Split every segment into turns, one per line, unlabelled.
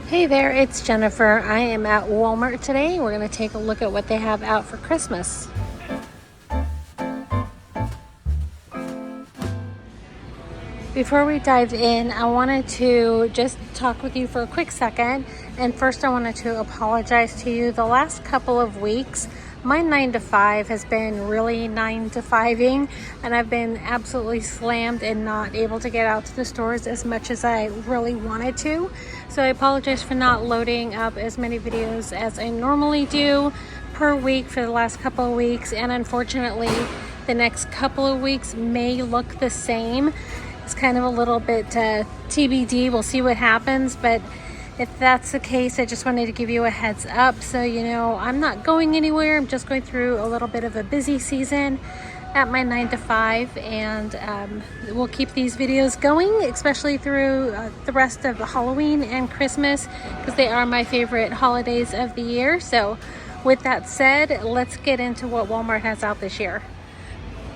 Hey there, it's Jennifer. I am at Walmart today. We're going to take a look at what they have out for Christmas. Before we dive in, I wanted to just talk with you for a quick second. And first, I wanted to apologize to you. The last couple of weeks, my 9 to 5 has been really 9 to 5ing, and I've been absolutely slammed and not able to get out to the stores as much as I really wanted to. So I apologize for not loading up as many videos as I normally do per week for the last couple of weeks. And unfortunately, the next couple of weeks may look the same. It's kind of a little bit TBD. We'll see what happens, but if that's the case, I just wanted to give you a heads up so you know I'm not going anywhere. I'm just going through a little bit of a busy season at my 9 to 5, and we'll keep these videos going, especially through the rest of Halloween and Christmas, because they are my favorite holidays of the year. So with that said, let's get into what Walmart has out this year.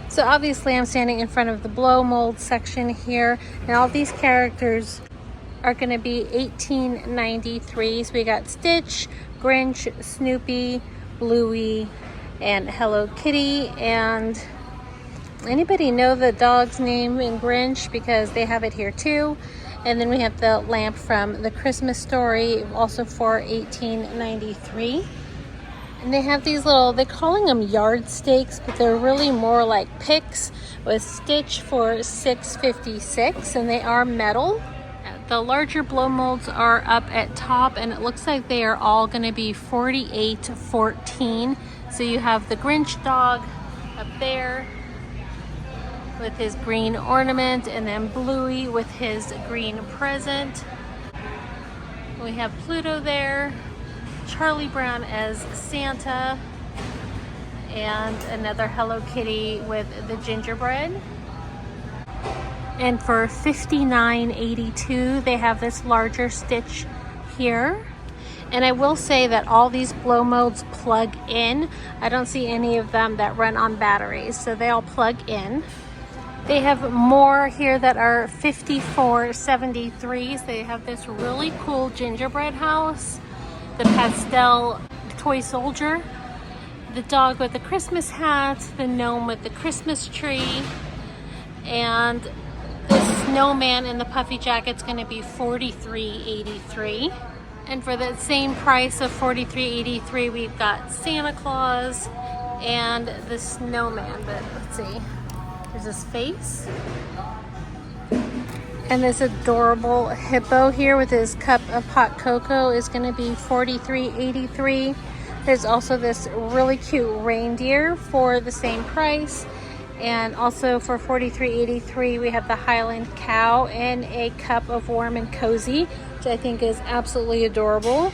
So obviously I'm standing in front of the blow mold section here, and all these characters are going to be $18.93. So we got Stitch, Grinch, Snoopy, Bluey, and Hello Kitty. And anybody know the dog's name in Grinch? Because they have it here too. And then we have the lamp from The Christmas Story, also for $18.93. And they have these little, they're calling them yard stakes, but they're really more like picks, with Stitch for $6.56, and they are metal. The larger blow molds are up at top, and it looks like they are all going to be $48.14. So you have the Grinch dog up there with his green ornament, and then Bluey with his green present. We have Pluto there, Charlie Brown as Santa, and another Hello Kitty with the gingerbread. And for $59.82, they have this larger Stitch here. And I will say that all these blow molds plug in. I don't see any of them that run on batteries, so they all plug in. They have more here that are $54.73. So they have this really cool gingerbread house, the pastel toy soldier, the dog with the Christmas hat, the gnome with the Christmas tree, and the snowman in the puffy jacket's going to be $43.83. And for the same price of $43.83, we've got Santa Claus and the snowman. But let's see, there's his face. And this adorable hippo here with his cup of hot cocoa is going to be $43.83. There's also this really cute reindeer for the same price. And also for $43.83, we have the Highland cow in a cup of warm and cozy, which I think is absolutely adorable.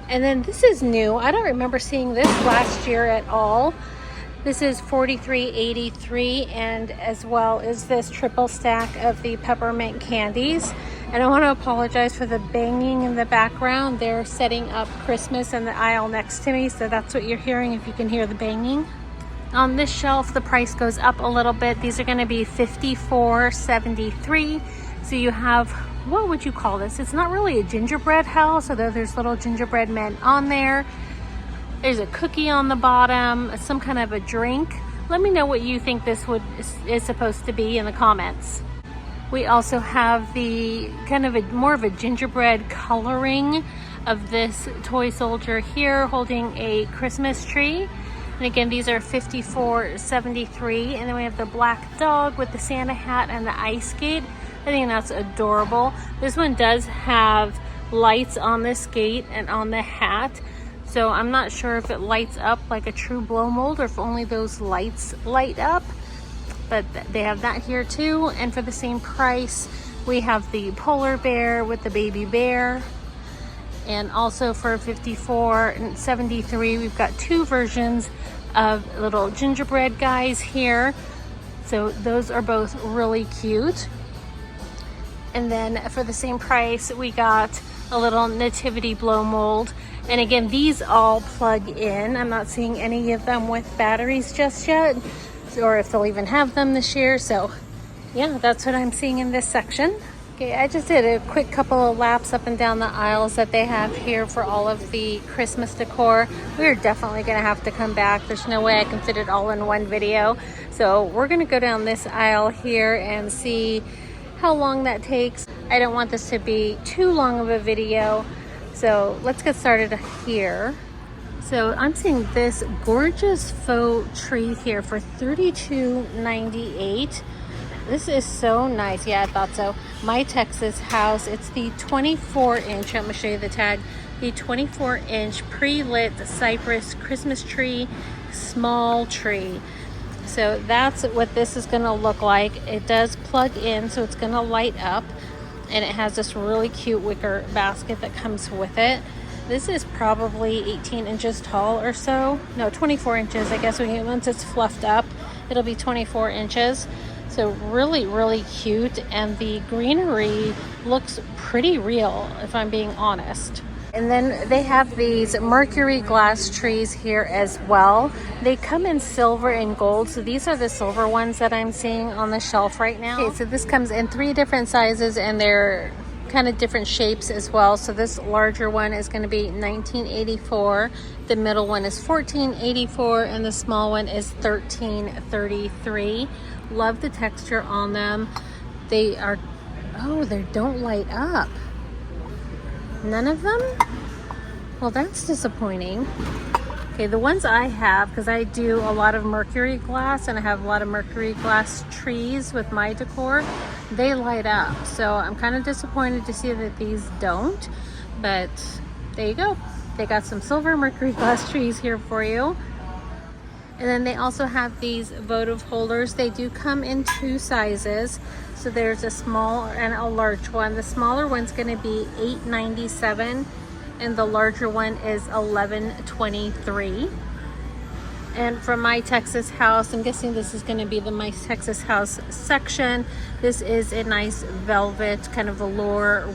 And then this is new. I don't remember seeing this last year at all. This is $43.83, and as well as this triple stack of the peppermint candies. And I want to apologize for the banging in the background. They're setting up Christmas in the aisle next to me, so that's what you're hearing if you can hear the banging. On this shelf, the price goes up a little bit. These are going to be $54.73. So you have, what would you call this? It's not really a gingerbread house, although there's little gingerbread men on there. There's a cookie on the bottom, some kind of a drink. Let me know what you think this is supposed to be in the comments. We also have the kind of more of a gingerbread coloring of this toy soldier here holding a Christmas tree. And again, these are $54.73. And then we have the black dog with the Santa hat and the ice skate. I think that's adorable. This one does have lights on the skate and on the hat. So I'm not sure if it lights up like a true blow mold or if only those lights light up. But they have that here too. And for the same price, we have the polar bear with the baby bear. And also for $54.73, we've got two versions of little gingerbread guys here. So those are both really cute. And then for the same price, we got a little nativity blow mold. And again, these all plug in. I'm not seeing any of them with batteries just yet, or if they'll even have them this year. So yeah, that's what I'm seeing in this section. Okay, I just did a quick couple of laps up and down the aisles that they have here for all of the Christmas decor. We're definitely gonna have to come back. There's no way I can fit it all in one video. So we're gonna go down this aisle here and see how long that takes. I don't want this to be too long of a video. So let's get started here. So I'm seeing this gorgeous faux tree here for $32.98. This is so nice. Yeah, I thought so. My Texas House. It's the 24-inch. I'm going to show you the tag. The 24-inch pre-lit cypress Christmas tree, small tree. So that's what this is going to look like. It does plug in, so it's going to light up. And it has this really cute wicker basket that comes with it. This is probably 18 inches tall or so. No, 24 inches. I guess once it's fluffed up, it'll be 24 inches. So really, really cute, and the greenery looks pretty real, if I'm being honest. And then they have these mercury glass trees here as well. They come in silver and gold, so these are the silver ones that I'm seeing on the shelf right now. Okay, so this comes in 3 different sizes, and they're kind of different shapes as well. So this larger one is going to be $19.84, the middle one is $14.84, and the small one is $13.33. Love the texture on them. They are, oh, they don't light up. None of them? Well, that's disappointing. Okay, the ones I have, because I do a lot of mercury glass and I have a lot of mercury glass trees with my decor, they light up. So I'm kind of disappointed to see that these don't, but there you go. They got some silver mercury glass trees here for you. And then they also have these votive holders. They do come in 2 sizes. So there's a small and a large one. The smaller one's going to be $8.97 and the larger one is $11.23. And from My Texas House, I'm guessing this is going to be the My Texas House section. This is a nice velvet kind of velour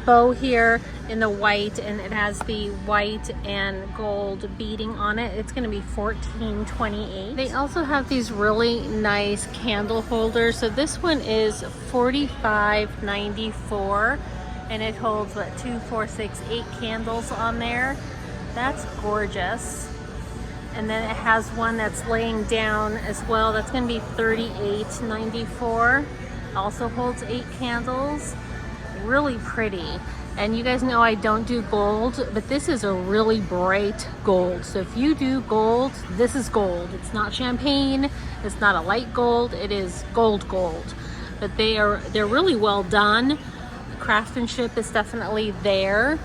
bow here in the white, and it has the white and gold beading on it. It's going to be $14.28. They also have these really nice candle holders. So this one is $45.94, and it holds what, 2, 4, 6, 8 candles on there. That's gorgeous. And then it has one that's laying down as well. That's going to be $38.94. Also holds 8 candles. Really pretty. And you guys know I don't do gold, but this is a really bright gold. So if you do gold, this is gold. It's not champagne. It's not a light gold. It is gold. But they're really well done. The craftsmanship is definitely there.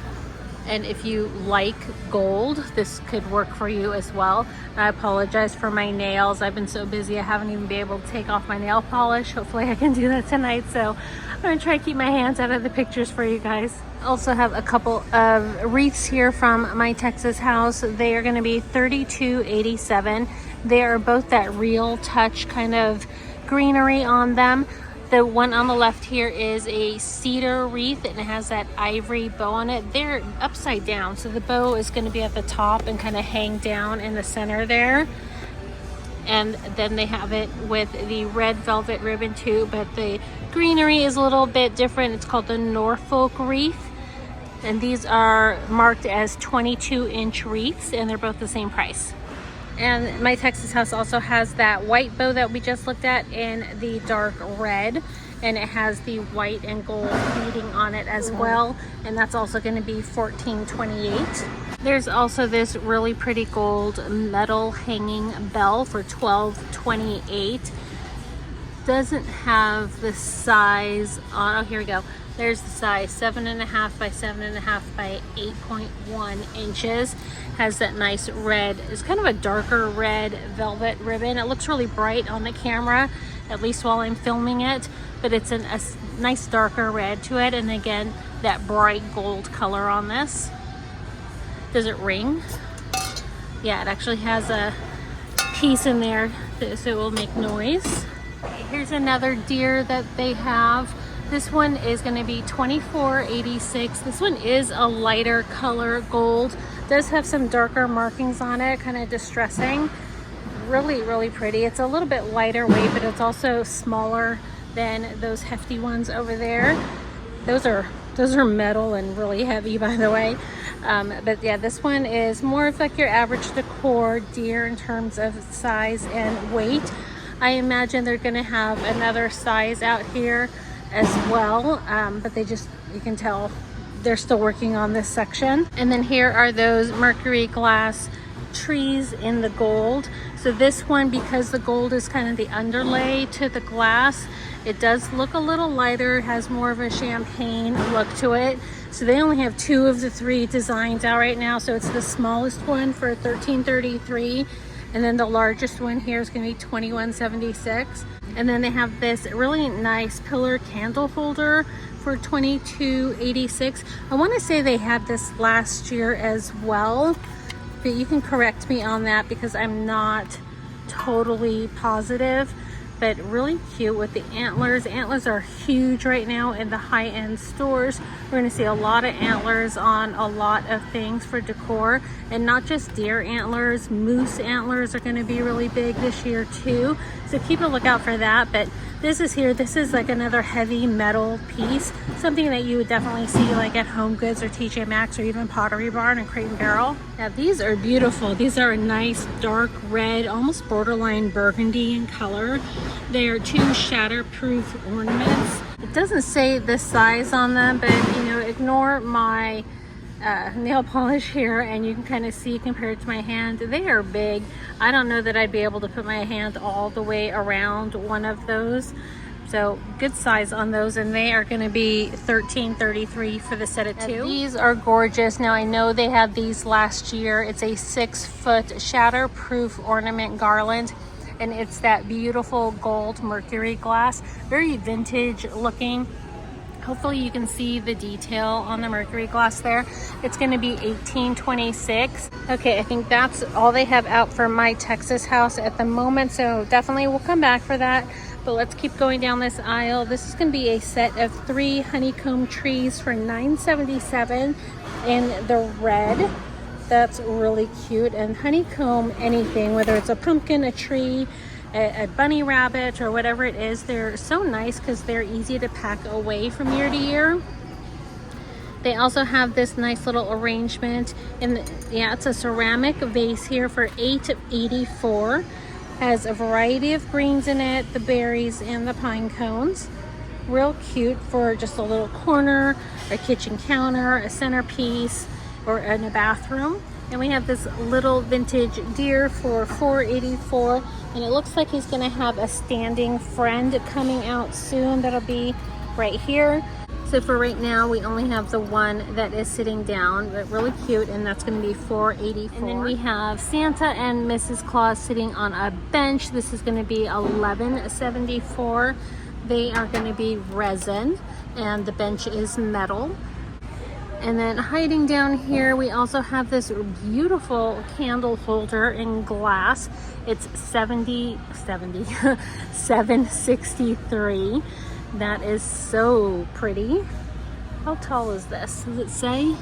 And if you like gold, this could work for you as well. I apologize for my nails. I've been so busy, I haven't even been able to take off my nail polish. Hopefully I can do that tonight. So I'm gonna try to keep my hands out of the pictures for you guys. Also have a couple of wreaths here from My Texas House. They are gonna be $32.87. They are both that real touch kind of greenery on them. The one on the left here is a cedar wreath, and it has that ivory bow on it. They're upside down, so the bow is going to be at the top and kind of hang down in the center there. And then they have it with the red velvet ribbon too, but the greenery is a little bit different. It's called the Norfolk wreath, and these are marked as 22-inch wreaths, and they're both the same price. And My Texas House also has that white bow that we just looked at in the dark red, and it has the white and gold beading on it as well, and that's also going to be $14.28. There's also this really pretty gold metal hanging bell for $12.28. Doesn't have the size on. Oh, here we go. There's the size, 7.5 by 7.5 by 8.1 inches. Has that nice red, it's kind of a darker red velvet ribbon. It looks really bright on the camera, at least while I'm filming it, but it's a nice darker red to it. And again, that bright gold color on this. Does it ring? Yeah, it actually has a piece in there so it will make noise. Here's another deer that they have. This one is going to be $24.86. This one is a lighter color gold. Does have some darker markings on it, kind of distressing. Really, really pretty. It's a little bit lighter weight, but it's also smaller than those hefty ones over there. Those are metal and really heavy, by the way. But yeah, this one is more of like your average decor deer in terms of size and weight. I imagine they're gonna have another size out here as well, but you can tell they're still working on this section. And then here are those mercury glass trees in the gold. So this one, because the gold is kind of the underlay to the glass, it does look a little lighter, has more of a champagne look to it. So they only have 2 of the 3 designs out right now. So it's the smallest one for $13.33, and then the largest one here is going to be $21.76. And then they have this really nice pillar candle holder for $22.86. I want to say they had this last year as well, but you can correct me on that because I'm not totally positive. But really cute with the antlers. Antlers are huge right now in the high-end stores. We're going to see a lot of antlers on a lot of things for decor, and not just deer antlers. Moose antlers are going to be really big this year too, so keep a lookout for that. But this is like another heavy metal piece, something that you would definitely see like at Home Goods or TJ Maxx or even Pottery Barn and Crate and Barrel. Now these are beautiful. These are a nice dark red, almost borderline burgundy in color. They are 2 shatterproof ornaments. It doesn't say the size on them, but ignore my nail polish here and you can kind of see compared to my hand, they are big. I don't know that I'd be able to put my hand all the way around one of those. So good size on those, and they are going to be $13.33 for the set of 2. And these are gorgeous. Now I know they had these last year. It's a 6-foot shatterproof ornament garland, and it's that beautiful gold mercury glass, very vintage looking. Hopefully you can see the detail on the mercury glass there. It's going to be $18.26. Okay, I think that's all they have out for My Texas House at the moment, so definitely we'll come back for that. But let's keep going down this aisle. This is going to be a set of 3 honeycomb trees for $9.77 in the red. That's really cute. And honeycomb anything, whether it's a pumpkin, a tree, a bunny rabbit, or whatever it is, they're so nice because they're easy to pack away from year to year. They also have this nice little arrangement it's a ceramic vase here for $8.84. Has a variety of greens in it, the berries and the pine cones. Real cute for just a little corner, a kitchen counter, a centerpiece, or in a bathroom. And we have this little vintage deer for $4.84, and it looks like he's going to have a standing friend coming out soon. That'll be right here. So for right now, we only have the one that is sitting down, but really cute, and that's going to be $4.84. And then we have Santa and Mrs. Claus sitting on a bench. This is going to be $11.74. They are going to be resin, and the bench is metal. And then hiding down here, we also have this beautiful candle holder in glass. It's $7.63. That is so pretty. How tall is this? Does it say?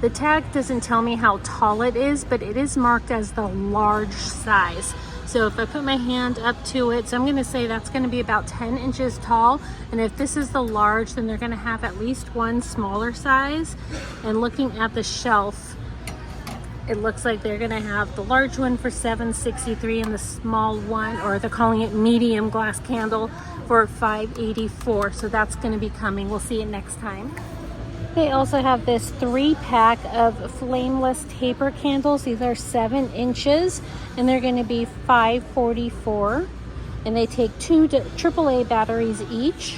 The tag doesn't tell me how tall it is, but it is marked as the large size. So if I put my hand up to it, so I'm going to say that's going to be about 10 inches tall. And if this is the large, then they're going to have at least one smaller size. And looking at the shelf, it looks like they're going to have the large one for $7.63 and the small one, or they're calling it medium glass candle, for $5.84. So that's going to be coming. We'll see it next time. They also have this 3-pack of flameless taper candles. These are 7 inches and they're going to be $5.44. And they take 2 AAA batteries each.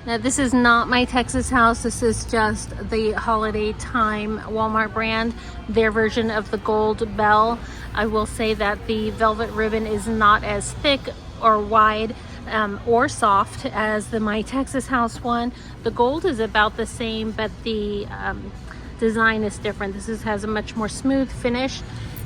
Now this is not My Texas House. This is just the holiday time Walmart brand, their version of the gold bell. I will say that the velvet ribbon is not as thick or wide or soft as the My Texas House one. The gold is about the same, but the design is different. This has a much more smooth finish,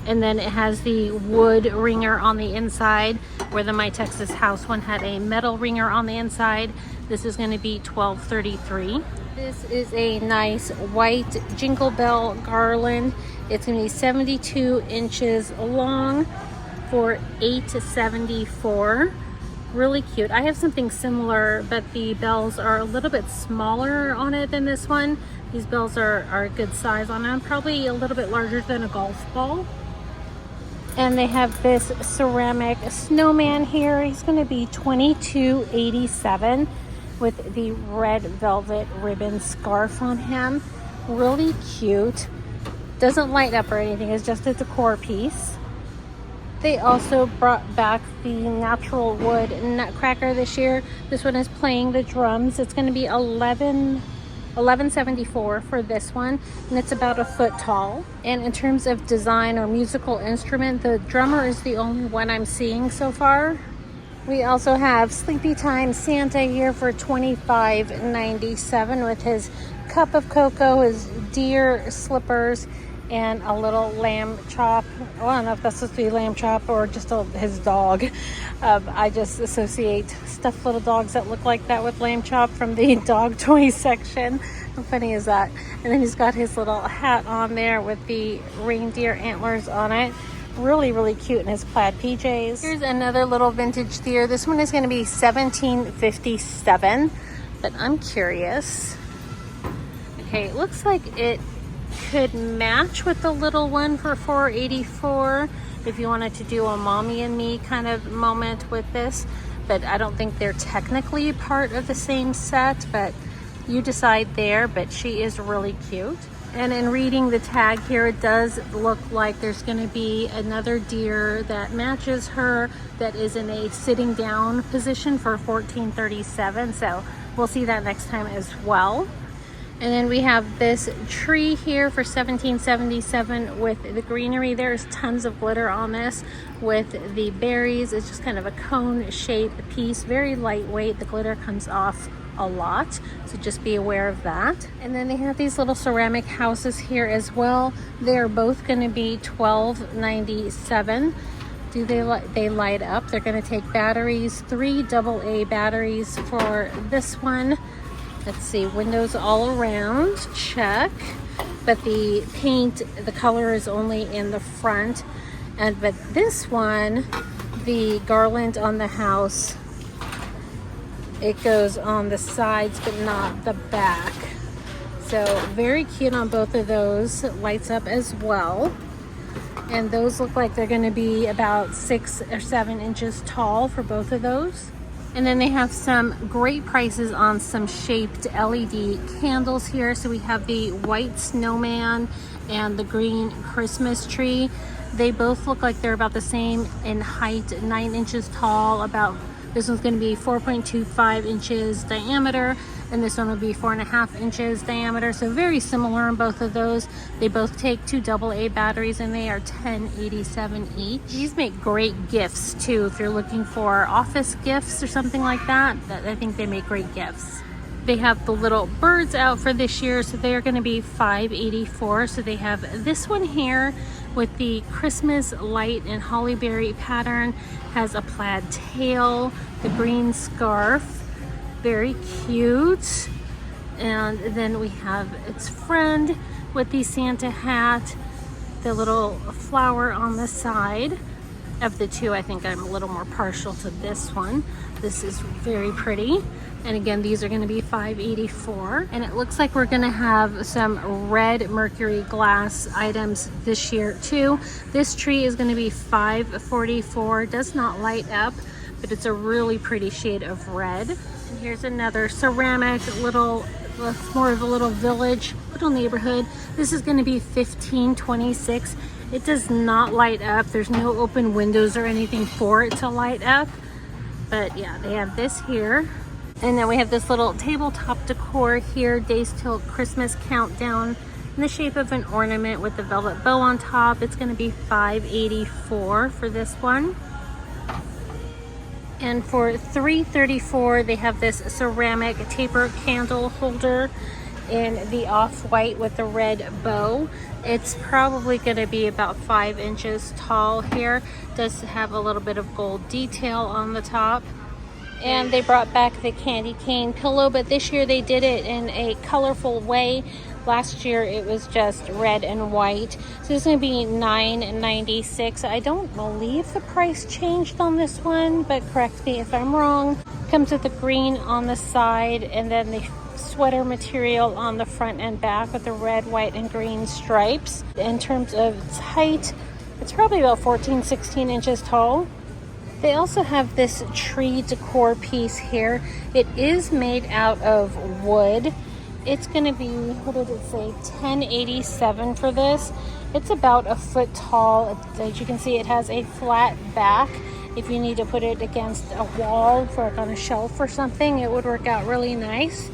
and then it has the wood ringer on the inside, where the My Texas House one had a metal ringer on the inside. This is going to be $12.33. This is a nice white jingle bell garland. It's going to be 72 inches long for $8.74. Really cute. I have something similar, but the bells are a little bit smaller on it than this one. These bells are a good size on them, probably a little bit larger than a golf ball. And they have this ceramic snowman here. He's going to be $22.87 with the red velvet ribbon scarf on him. Really cute. Doesn't light up or anything. It's just a decor piece. They also brought back the natural wood nutcracker this year. This one is playing the drums. It's going to be $11.74 for this one, and it's about a foot tall. And in terms of design or musical instrument, the drummer is the only one I'm seeing so far. We also have Sleepy Time Santa here for $25.97 with his cup of cocoa, his deer slippers, and a little lamb chop. Well, I don't know if that's supposed to be lamb chop or just his dog. I just associate stuffed little dogs that look like that with lamb chop from the dog toy section. How funny is that? And then he's got his little hat on there with the reindeer antlers on it. Really, really cute in his plaid PJs. Here's another little vintage deer. This one is going to be $17.57, but I'm curious. Okay, it looks like it could match with the little one for $4.84 if you wanted to do a mommy and me kind of moment with this, but I don't think they're technically part of the same set, but you decide there. But she is really cute. And in reading the tag here, it does look like there's going to be another deer that matches her that is in a sitting down position for $14.37, so we'll see that next time as well. And then we have this tree here for $17.77 with the greenery. There's tons of glitter on this with the berries. It's just kind of a cone shaped piece, very lightweight. The glitter comes off a lot, so just be aware of that. And then they have these little ceramic houses here as well. They're both going to be $12.97. They light up? They're going to take batteries, 3 AA batteries for this one. Let's see, windows all around, check. But the paint, the color is only in the front. But this one, the garland on the house, it goes on the sides but not the back. So very cute on both of those. It lights up as well. And those look like they're going to be about 6 or 7 inches tall for both of those. And then they have some great prices on some shaped LED candles here. So we have the white snowman and the green Christmas tree. They both look like they're about the same in height, 9 inches tall. This one's going to be 4.25 inches diameter, and this one will be 4.5 inches diameter. So very similar in both of those. They both take 2 AA batteries, and they are $10.87 each. These make great gifts too if you're looking for office gifts or something like that. I think they make great gifts. They have the little birds out for this year, so they're going to be $5.84. So they have this one here with the Christmas light and hollyberry pattern, has a plaid tail, the green scarf, very cute. And then we have its friend with the Santa hat, the little flower on the side. Of the two, I think I'm a little more partial to this one. This is very pretty. And again, these are going to be $5.84. And it looks like we're going to have some red mercury glass items this year too. This tree is going to be $5.44. Does not light up, but it's a really pretty shade of red. And here's another ceramic little, more of a little village, little neighborhood. This is going to be $15.26. It does not light up. There's no open windows or anything for it to light up. But yeah, they have this here. And then we have this little tabletop decor here, Days Till Christmas Countdown, in the shape of an ornament with the velvet bow on top. It's going to be $5.84 for this one. And for $3.34, they have this ceramic taper candle holder in the off-white with the red bow. It's probably going to be about 5 inches tall here. Does have a little bit of gold detail on the top. And they brought back the candy cane pillow, but this year they did it in a colorful way. Last year it was just red and white. So this is going to be $9.96. I don't believe the price changed on this one, but correct me if I'm wrong. Comes with the green on the side and then the sweater material on the front and back with the red, white, and green stripes. In terms of its height, it's probably about 14-16 inches tall. They also have this tree decor piece here. It is made out of wood. It's going to be, what did it say, $10.87 for this. It's about a foot tall. As you can see, it has a flat back. If you need to put it against a wall for like on a shelf or something, it would work out really nice.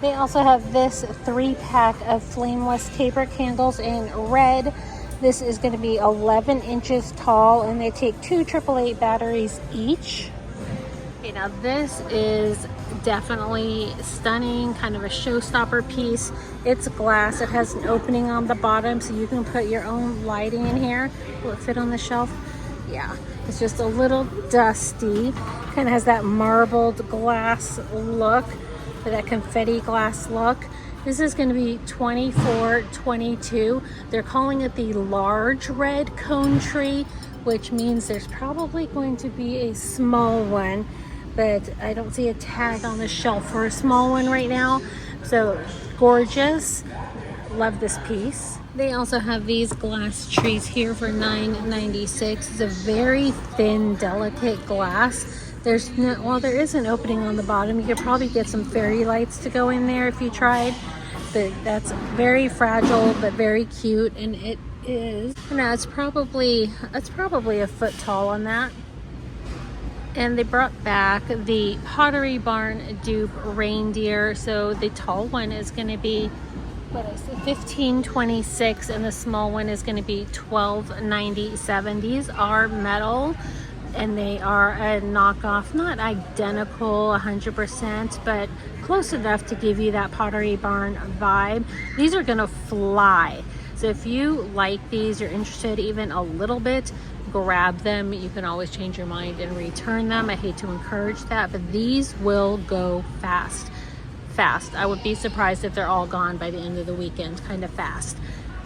They also have this 3-pack of flameless taper candles in red. This is going to be 11 inches tall, and they take 2 AAA batteries each. Okay, now this is definitely stunning, kind of a showstopper piece. It's glass. It has an opening on the bottom, so you can put your own lighting in here. Will it fit on the shelf? Yeah, it's just a little dusty. Kind of has that marbled glass look, or that confetti glass look. This is going to be $24.22. They're calling it the large red cone tree, which means there's probably going to be a small one, but I don't see a tag on the shelf for a small one right now. So gorgeous. Love this piece. They also have these glass trees here for $9.96. It's a very thin, delicate glass. There's no, well, there is an opening on the bottom. You could probably get some fairy lights to go in there if you tried. But that's very fragile, but very cute, and it is. Now it's probably a foot tall on that. And they brought back the Pottery Barn dupe reindeer. So the tall one is going to be, what I said, $15.26, and the small one is going to be $12.97. These are metal. And they are a knockoff, not identical 100%, but close enough to give you that Pottery Barn vibe. These are gonna fly. So if you like these, you're interested even a little bit, grab them. You can always change your mind and return them. I hate to encourage that, but these will go fast. I would be surprised if they're all gone by the end of the weekend, kind of fast.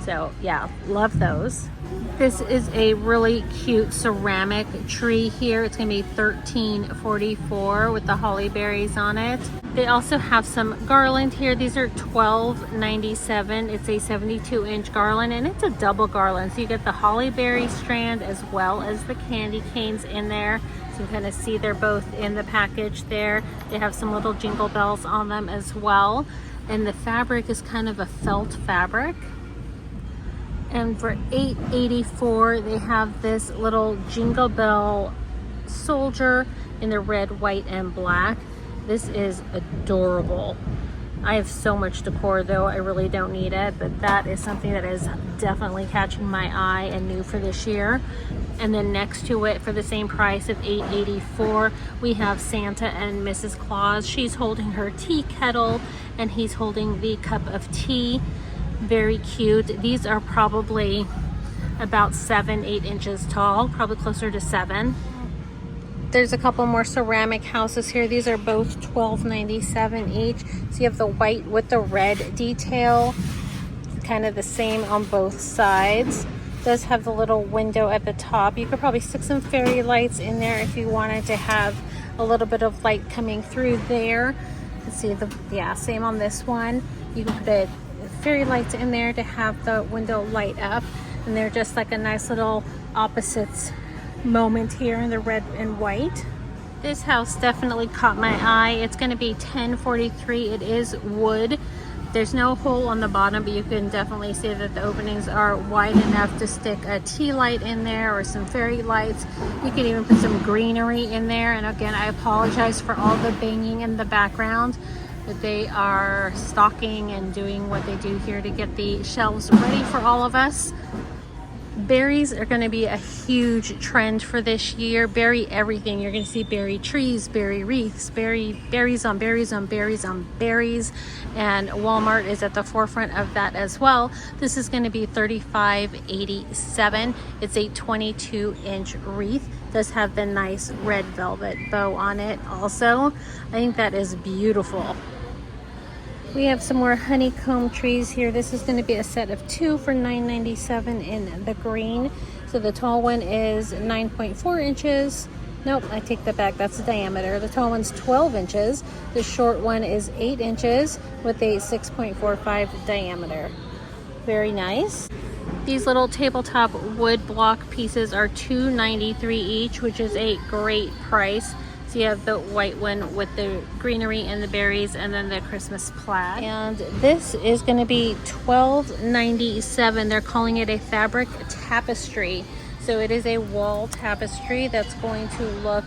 So yeah, love those. This is a really cute ceramic tree here. It's gonna be $13.44 with the holly berries on it. They also have some garland here. These are $12.97. It's a 72-inch garland, and it's a double garland. So you get the holly berry strand as well as the candy canes in there. So you can kind of see they're both in the package there. They have some little jingle bells on them as well. And the fabric is kind of a felt fabric. And for $8.84, they have this little jingle bell soldier in the red, white, and black. This is adorable. I have so much decor though, I really don't need it, but that is something that is definitely catching my eye and new for this year. And then next to it, for the same price of $8.84, we have Santa and Mrs. Claus. She's holding her tea kettle and he's holding the cup of tea. Very cute. These are probably about 7-8 inches tall, probably closer to 7. There's a couple more ceramic houses here. These are both $12.97 each. So you have the white with the red detail, kind of the same on both sides. It does have the little window at the top. You could probably stick some fairy lights in there if you wanted to have a little bit of light coming through there. Let's see, same on this one. You can put fairy lights in there to have the window light up, and they're just like a nice little opposites moment here in the red and white. This house definitely caught my eye. It's going to be $10.43. It is wood. There's no hole on the bottom, but you can definitely see that the openings are wide enough to stick a tea light in there or some fairy lights. You can even put some greenery in there. And again, I apologize for all the banging in the background, but they are stocking and doing what they do here to get the shelves ready for all of us. Berries are going to be a huge trend for this year. Berry everything. You're going to see berry trees, berry wreaths, berries on berries on berries on berries, and Walmart is at the forefront of that as well. This is going to be $35.87. It's a 22-inch wreath. It does have the nice red velvet bow on it also. I think that is beautiful. We have some more honeycomb trees here. This is going to be a set of 2 for $9.97 in the green. So the tall one is 9.4 inches. Nope, I take that back. That's the diameter. The tall one's 12 inches. The short one is 8 inches with a 6.45 diameter. Very nice. These little tabletop wood block pieces are $2.93 each, which is a great price. So you have the white one with the greenery and the berries, and then the Christmas plaid. And this is going to be $12.97. They're calling it a fabric tapestry. So it is a wall tapestry that's going to look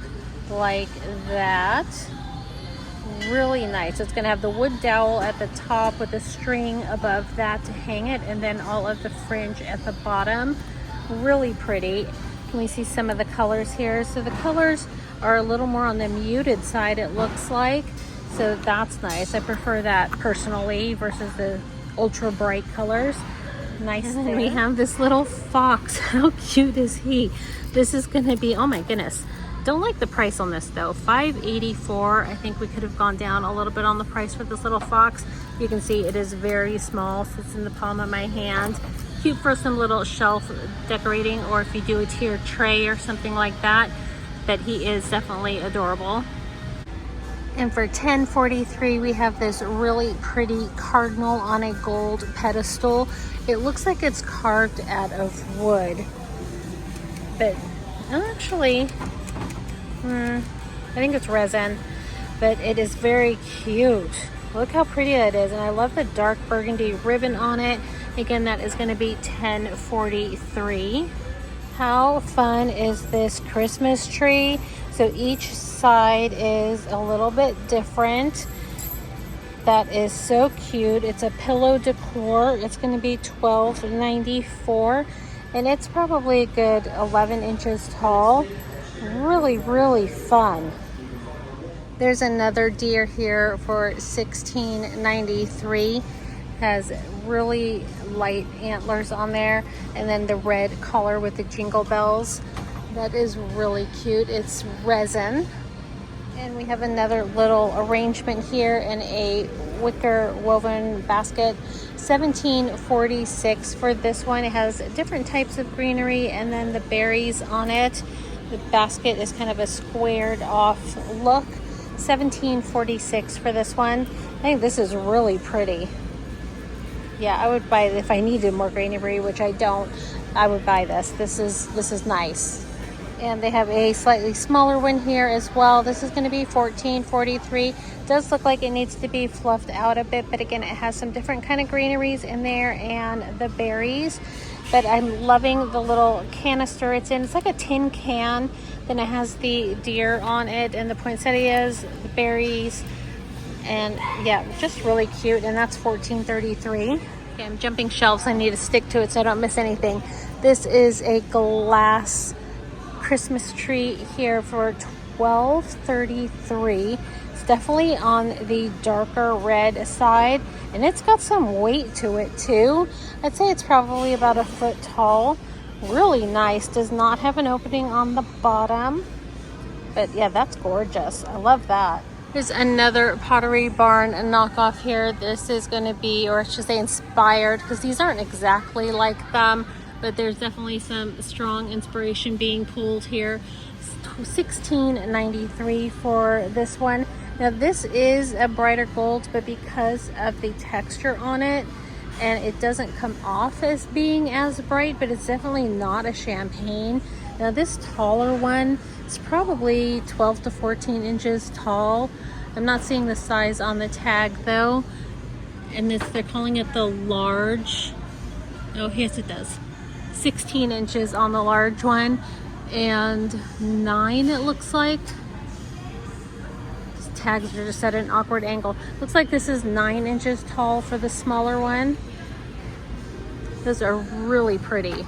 like that. Really nice. It's going to have the wood dowel at the top with a string above that to hang it, and then all of the fringe at the bottom. Really pretty. Can we see some of the colors here? So the colors are a little more on the muted side, it looks like. So that's nice. I prefer that personally versus the ultra bright colors. Nice. And then we have this little fox. How cute is he? This is going to be, oh my goodness. Don't like the price on this though. $5.84. I think we could have gone down a little bit on the price for this little fox. You can see it is very small. Sits in the palm of my hand. Cute for some little shelf decorating, or if you do a tiered tray or something like that. But he is definitely adorable. And for $10.43, we have this really pretty cardinal on a gold pedestal. It looks like it's carved out of wood, but actually, I think it's resin, but it is very cute. Look how pretty that is, and I love the dark burgundy ribbon on it. Again, that is going to be $10.43. How fun is this Christmas tree? So each side is a little bit different. That is so cute. It's a pillow decor. It's going to be $12.94, and it's probably a good 11 inches tall. Really, really fun. There's another deer here for $16.93. Has really light antlers on there, and then the red collar with the jingle bells. That is really cute. It's resin. And we have another little arrangement here in a wicker woven basket. $17.46 for this one. It has different types of greenery and then the berries on it. The basket is kind of a squared off look. $17.46 for this one. I think this is really pretty. Yeah, I would buy it if I needed more greenery, which I don't. I would buy this. This is nice. And they have a slightly smaller one here as well. This is going to be $14.43. Does look like it needs to be fluffed out a bit, but again, it has some different kind of greeneries in there and the berries. But I'm loving the little canister it's in. It's like a tin can. Then it has the deer on it and the poinsettias, the berries, and yeah, just really cute. And that's $14.33. Okay, I'm jumping shelves. I need to stick to it so I don't miss anything. This is a glass Christmas tree here for $12.33. It's definitely on the darker red side, and it's got some weight to it too. I'd say it's probably about a foot tall. Really nice. Does not have an opening on the bottom, but yeah, that's gorgeous. I love that. Here's another Pottery Barn knockoff here. This is going to be, or I should say inspired, because these aren't exactly like them, but there's definitely some strong inspiration being pulled here. $16.93 for this one. Now this is a brighter gold, but because of the texture on it, and it doesn't come off as being as bright, but it's definitely not a champagne. Now this taller one is probably 12 to 14 inches tall. I'm not seeing the size on the tag though. And this, they're calling it the large. Oh, yes it does. 16 inches on the large one, and 9 it looks like. These tags are just at an awkward angle. Looks like this is 9 inches tall for the smaller one. Those are really pretty.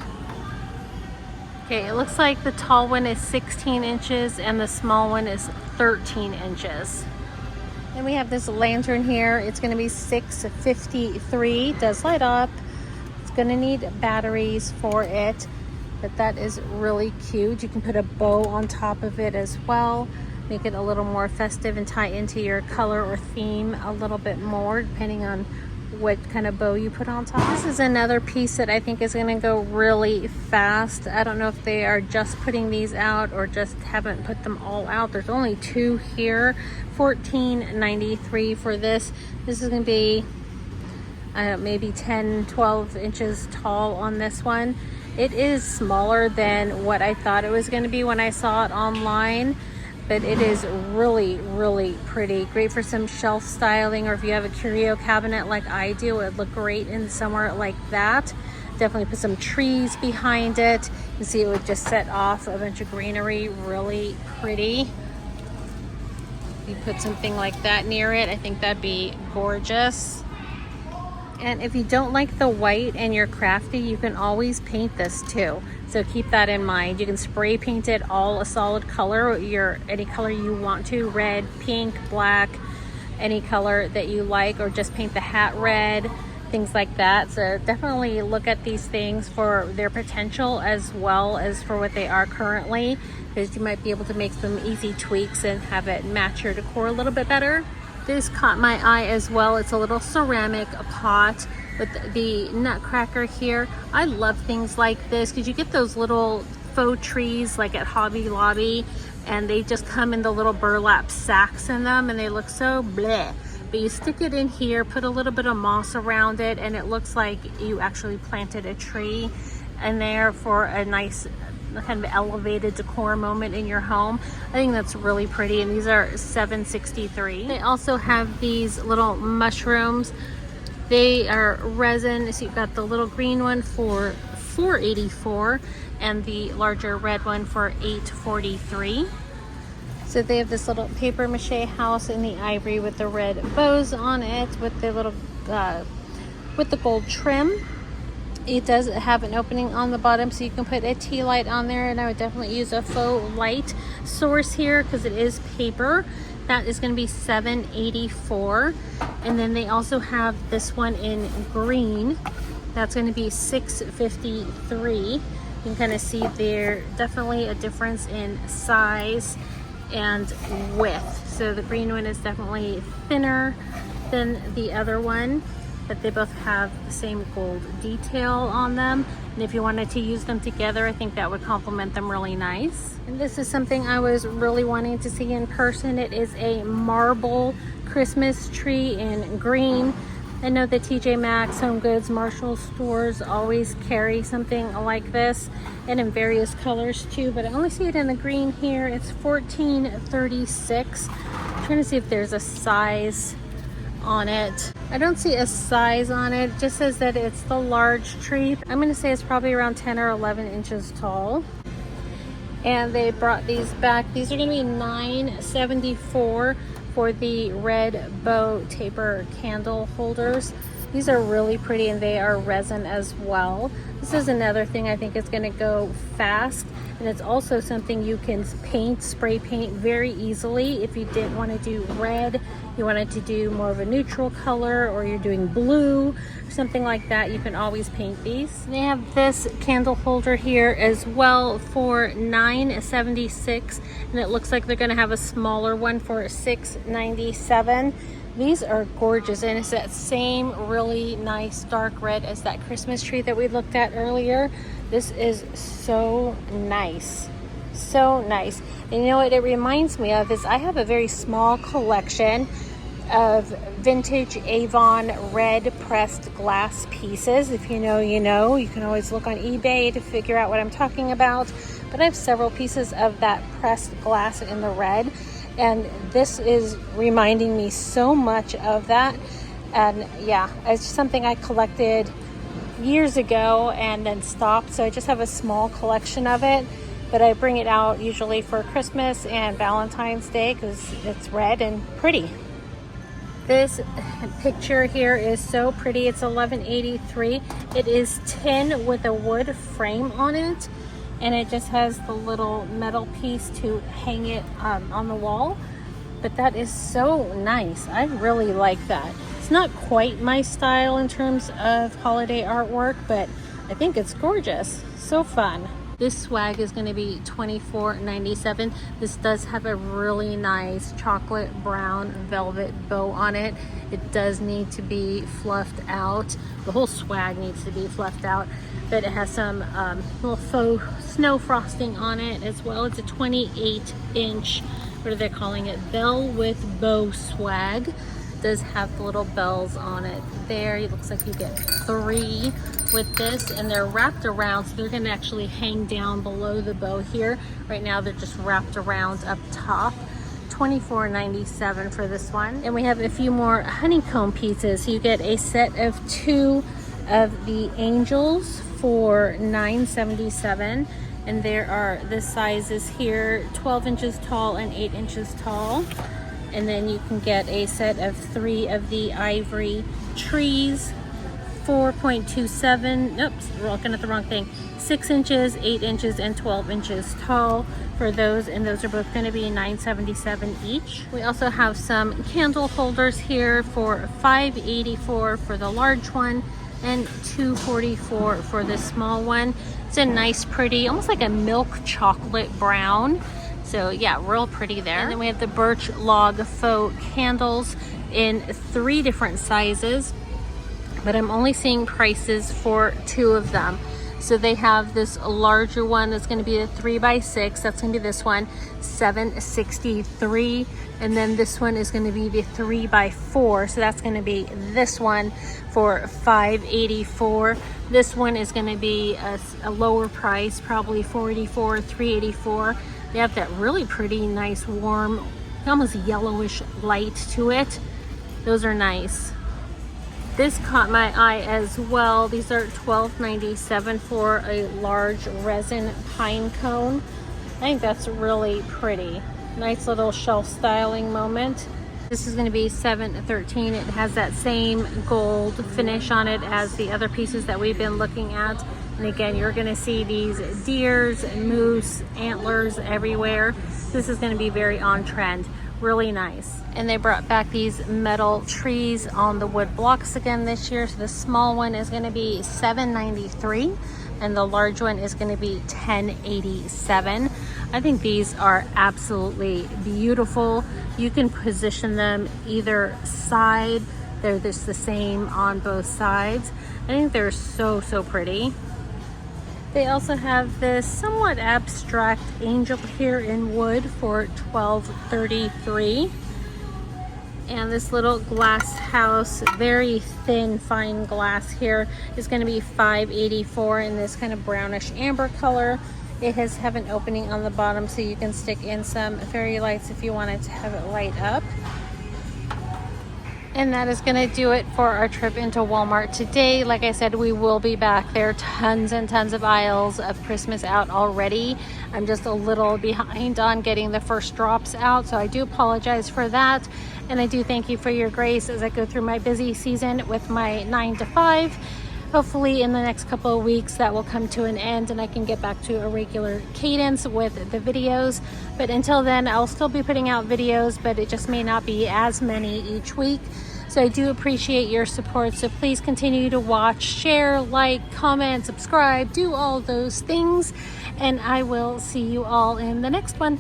Okay, it looks like the tall one is 16 inches and the small one is 13 inches. And we have this lantern here. It's going to be $6.53. It does light up. It's going to need batteries for it, but that is really cute. You can put a bow on top of it as well. make it a little more festive and tie into your color or theme a little bit more, depending on what kind of bow you put on top. This is another piece that I think is going to go really fast. I don't know if they are just putting these out or just haven't put them all out. There's only 2 here. $14.93 for this. This is going to be maybe 10-12 inches tall on this one. It is smaller than what I thought it was going to be when I saw it online, but it is really pretty. Great for some shelf styling, or if you have a curio cabinet like I do, it would look great in somewhere like that. Definitely put some trees behind it. You see, it would just set off a bunch of greenery. Really pretty. You put something like that near it, I think that'd be gorgeous. And if you don't like the white and you're crafty, you can always paint this too. So keep that in mind. You can spray paint it all a solid color, any color you want to, red, pink, black, any color that you like, or just paint the hat red, things like that. So definitely look at these things for their potential as well as for what they are currently, because you might be able to make some easy tweaks and have it match your decor a little bit better. This caught my eye as well. It's a little ceramic pot with the nutcracker here. I love things like this because you get those little faux trees like at Hobby Lobby, and they just come in the little burlap sacks in them, and they look so bleh. But you stick it in here, put a little bit of moss around it, and it looks like you actually planted a tree in there for a nice kind of elevated decor moment in your home. I think that's really pretty, and these are $7.63. They also have these little mushrooms. They are resin, so you've got the little green one for $4.84 and the larger red one for $8.43. So they have this little paper mache house in the ivory with the red bows on it, with the little with the gold trim. It does have an opening on the bottom, so you can put a tea light on there, and I would definitely use a faux light source here because it is paper. That is going to be $7.84. And then they also have this one in green. That's going to be $6.53. You can kind of see there definitely a difference in size and width. So the green one is definitely thinner than the other one, but they both have the same gold detail on them. And if you wanted to use them together, I think that would complement them really nice. And this is something I was really wanting to see in person. It is a marble Christmas tree in green. I know that TJ Maxx, Home Goods, Marshall stores always carry something like this, and in various colors too, but I only see it in the green here. It's $14.36. I'm trying to see if there's a size on it. I don't see a size on it. It just says that it's the large tree. I'm going to say it's probably around 10 or 11 inches tall. And they brought these back. These are going to be $9.74 for the red bow taper candle holders. These are really pretty, and they are resin as well. This is another thing I think is going to go fast, and it's also something you can paint, spray paint very easily. If you didn't want to do red, you wanted to do more of a neutral color, or you're doing blue or something like that, you can always paint these. They have this candle holder here as well for $9.76, and it looks like they're going to have a smaller one for $6.97. These are gorgeous, and it's that same really nice dark red as that Christmas tree that we looked at earlier. This is so nice. So nice. And you know what it reminds me of is I have a very small collection of vintage Avon red pressed glass pieces. If you know, you know. You can always look on eBay to figure out what I'm talking about. But I have several pieces of that pressed glass in the red. And this is reminding me so much of that. And yeah, it's something I collected years ago and then stopped. So I just have a small collection of it, but I bring it out usually for Christmas and Valentine's Day because it's red and pretty. This picture here is so pretty. It's $11.83. It is tin with a wood frame on it, and it just has the little metal piece to hang it on the wall. But that is so nice. I really like that. It's not quite my style in terms of holiday artwork, but I think it's gorgeous. So fun. This swag is going to be $24.97. This does have a really nice chocolate brown velvet bow on it. It does need to be fluffed out. The whole swag needs to be fluffed out, but it has some little faux snow frosting on it as well. It's a 28-inch, what are they calling it? Bell with bow swag. It does have the little bells on it there. It looks like you get 3 with this, and they're wrapped around, so they're going to actually hang down below the bow here. Right now they're just wrapped around up top. $24.97 for this one. And we have a few more honeycomb pieces. So you get a set of 2 of the angels for $9.77, and there are the sizes here, 12 inches tall and 8 inches tall. And then you can get a set of 3 of the ivory trees, 4.27, oops, we're looking at the wrong thing, 6 inches, 8 inches, and 12 inches tall for those, and those are both going to be $9.77 each. We also have some candle holders here for $5.84 for the large one and $2.44 for the small one. It's a nice, pretty, almost like a milk chocolate brown. So yeah, real pretty there. And then we have the birch log faux candles in 3 different sizes, but I'm only seeing prices for 2 of them. So they have this larger one that's going to be a 3x6. That's going to be this one, $7.63. And then this one is going to be the 3x4. So that's going to be this one for $5.84. This one is going to be a lower price, probably $4.84, $3.84. They have that really pretty, nice, warm, almost yellowish light to it. Those are nice. This caught my eye as well. These are $12.97 for a large resin pine cone. I think that's really pretty. Nice little shelf styling moment. This is going to be $7.13. It has that same gold finish on it as the other pieces that we've been looking at. And again, you're going to see these deers and moose antlers everywhere. This is going to be very on trend. Really nice. And they brought back these metal trees on the wood blocks again this year. So the small one is going to be $7.93 and the large one is going to be $10.87. I think these are absolutely beautiful. You can position them either side. They're just the same on both sides. I think they're so pretty. They also have this somewhat abstract angel here in wood for $12.33. And this little glass house, very thin, fine glass here, is going to be $5.84 in this kind of brownish amber color. It has have an opening on the bottom so you can stick in some fairy lights if you wanted to have it light up. And that is going to do it for our trip into Walmart today. Like I said, we will be back. There are tons and tons of aisles of Christmas out already. I'm just a little behind on getting the first drops out, so I do apologize for that. And I do thank you for your grace as I go through my busy season with my 9 to 5. Hopefully in the next couple of weeks that will come to an end and I can get back to a regular cadence with the videos. But until then, I'll still be putting out videos, but it just may not be as many each week. So I do appreciate your support. So please continue to watch, share, like, comment, subscribe, do all those things. And I will see you all in the next one.